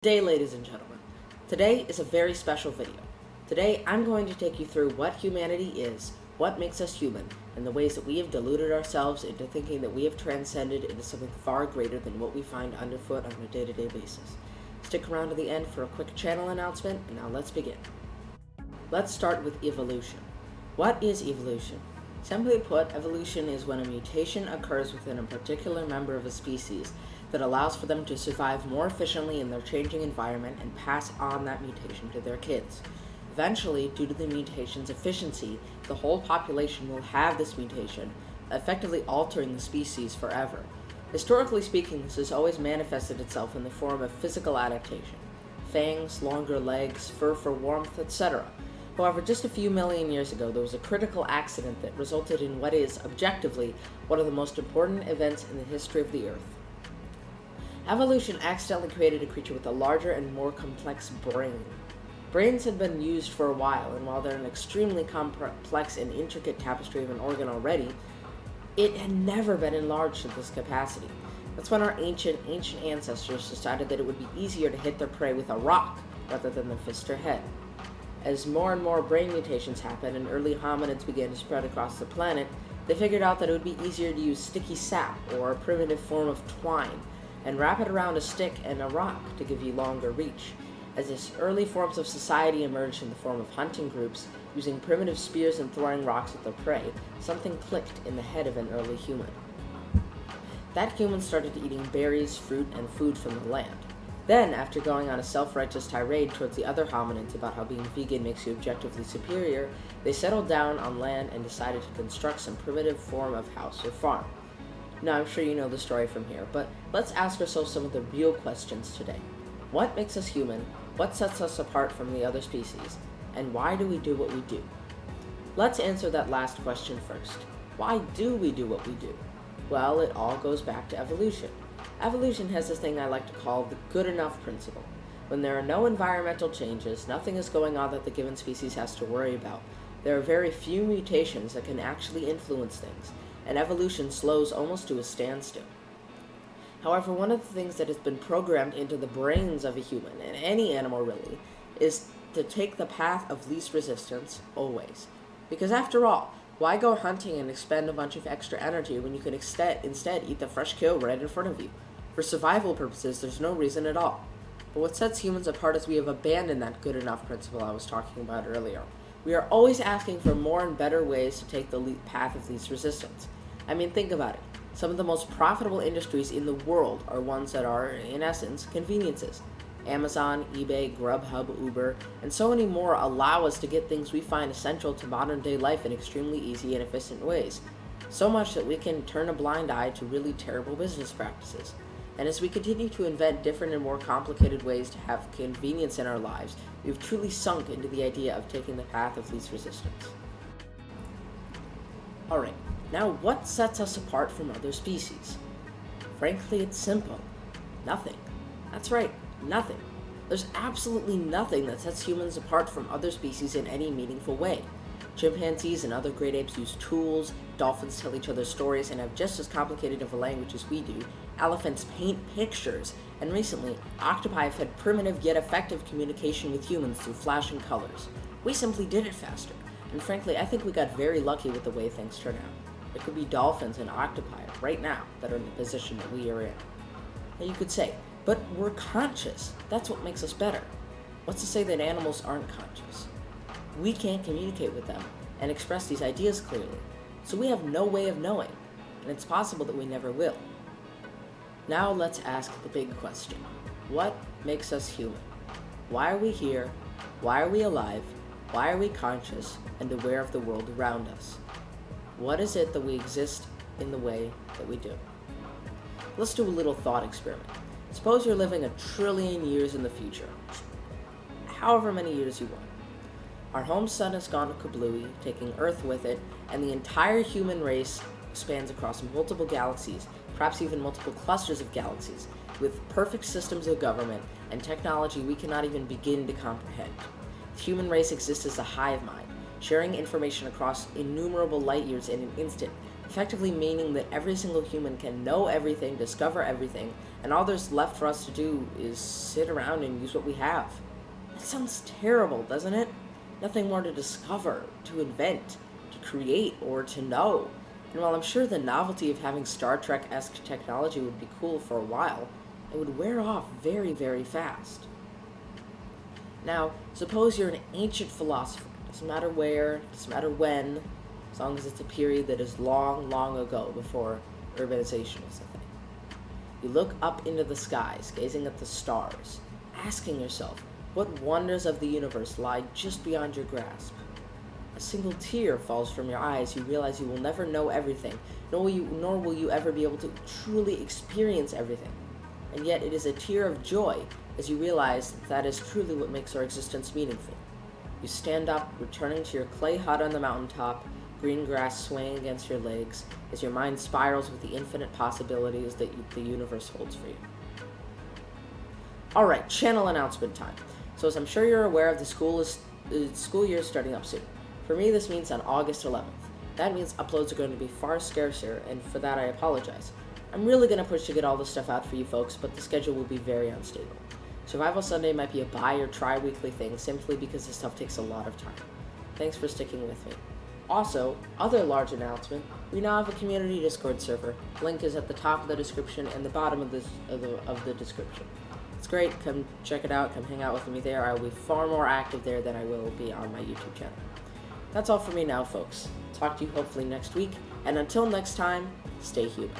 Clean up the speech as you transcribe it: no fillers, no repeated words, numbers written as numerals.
Today, ladies and gentlemen, today is a very special video. Today, I'm going to take you through what humanity is, what makes us human, and the ways that we have deluded ourselves into thinking that we have transcended into something far greater than what we find underfoot on a day-to-day basis. Stick around to the end for a quick channel announcement, and now let's begin. Let's start with evolution. What is evolution? Simply put, evolution is when a mutation occurs within a particular member of a species that allows for them to survive more efficiently in their changing environment and pass on that mutation to their kids. Eventually, due to the mutation's efficiency, the whole population will have this mutation, effectively altering the species forever. Historically speaking, this has always manifested itself in the form of physical adaptation: fangs, longer legs, fur for warmth, etc. However, just a few million years ago, there was a critical accident that resulted in what is, objectively, one of the most important events in the history of the Earth. Evolution accidentally created a creature with a larger and more complex brain. Brains had been used for a while, and while they're an extremely complex and intricate tapestry of an organ already, it had never been enlarged to this capacity. That's when our ancient ancestors decided that it would be easier to hit their prey with a rock rather than their fist or head. As more and more brain mutations happened and early hominids began to spread across the planet, they figured out that it would be easier to use sticky sap, or a primitive form of twine, and wrap it around a stick and a rock to give you longer reach. As these early forms of society emerged in the form of hunting groups, using primitive spears and throwing rocks at their prey, something clicked in the head of an early human. That human started eating berries, fruit, and food from the land. Then, after going on a self-righteous tirade towards the other hominids about how being vegan makes you objectively superior, they settled down on land and decided to construct some primitive form of house or farm. Now, I'm sure you know the story from here, but let's ask ourselves some of the real questions today. What makes us human? What sets us apart from the other species? And why do we do what we do? Let's answer that last question first. Why do we do what we do? Well, it all goes back to evolution. Evolution has this thing I like to call the good enough principle. When there are no environmental changes, nothing is going on that the given species has to worry about. There are very few mutations that can actually influence things, and evolution slows almost to a standstill. However, one of the things that has been programmed into the brains of a human, and any animal really, is to take the path of least resistance, always. Because after all, why go hunting and expend a bunch of extra energy when you can instead eat the fresh kill right in front of you? For survival purposes, there's no reason at all. But what sets humans apart is we have abandoned that good enough principle I was talking about earlier. We are always asking for more and better ways to take the path of least resistance. I mean, think about it. Some of the most profitable industries in the world are ones that are, in essence, conveniences. Amazon, eBay, Grubhub, Uber, and so many more allow us to get things we find essential to modern day life in extremely easy and efficient ways. So much that we can turn a blind eye to really terrible business practices. And as we continue to invent different and more complicated ways to have convenience in our lives, we've truly sunk into the idea of taking the path of least resistance. Alright, now what sets us apart from other species? Frankly, it's simple. Nothing. That's right, nothing. There's absolutely nothing that sets humans apart from other species in any meaningful way. Chimpanzees and other great apes use tools, dolphins tell each other stories and have just as complicated of a language as we do, elephants paint pictures, and recently, octopi have had primitive yet effective communication with humans through flashing colors. We simply did it faster, and frankly, I think we got very lucky with the way things turned out. There could be dolphins and octopi right now that are in the position that we are in. Now you could say, but we're conscious. That's what makes us better. What's to say that animals aren't conscious? We can't communicate with them and express these ideas clearly, so we have no way of knowing, and it's possible that we never will. Now let's ask the big question. What makes us human? Why are we here? Why are we alive? Why are we conscious and aware of the world around us? What is it that we exist in the way that we do? Let's do a little thought experiment. Suppose you're living 1 trillion years in the future, however many years you want. Our home sun has gone kablooey, taking Earth with it, and the entire human race spans across multiple galaxies, perhaps even multiple clusters of galaxies, with perfect systems of government and technology we cannot even begin to comprehend. The human race exists as a hive mind, sharing information across innumerable light years in an instant, effectively meaning that every single human can know everything, discover everything, and all there's left for us to do is sit around and use what we have. That sounds terrible, doesn't it? Nothing more to discover, to invent, to create, or to know. And while I'm sure the novelty of having Star Trek-esque technology would be cool for a while, it would wear off very, very fast. Now, suppose you're an ancient philosopher. Doesn't matter where, doesn't matter when, as long as it's a period that is long, long ago before urbanization was a thing. You look up into the skies, gazing at the stars, asking yourself, what wonders of the universe lie just beyond your grasp? A single tear falls from your eyes. You realize you will never know everything, nor will you ever be able to truly experience everything. And yet it is a tear of joy as you realize that is truly what makes our existence meaningful. You stand up, returning to your clay hut on the mountaintop, green grass swaying against your legs, as your mind spirals with the infinite possibilities that the universe holds for you. Alright, channel announcement time. So as I'm sure you're aware of, the school year is starting up soon. For me, this means on August 11th. That means uploads are going to be far scarcer, and for that I apologize. I'm really going to push to get all this stuff out for you folks, but the schedule will be very unstable. Survival Sunday might be a buy or try weekly thing simply because this stuff takes a lot of time. Thanks for sticking with me. Also, other large announcement, we now have a community Discord server. Link is at the top of the description and the bottom of the description. It's great, come check it out, come hang out with me there. I will be far more active there than I will be on my YouTube channel. That's all for me now, folks. Talk to you hopefully next week, and until next time, stay human.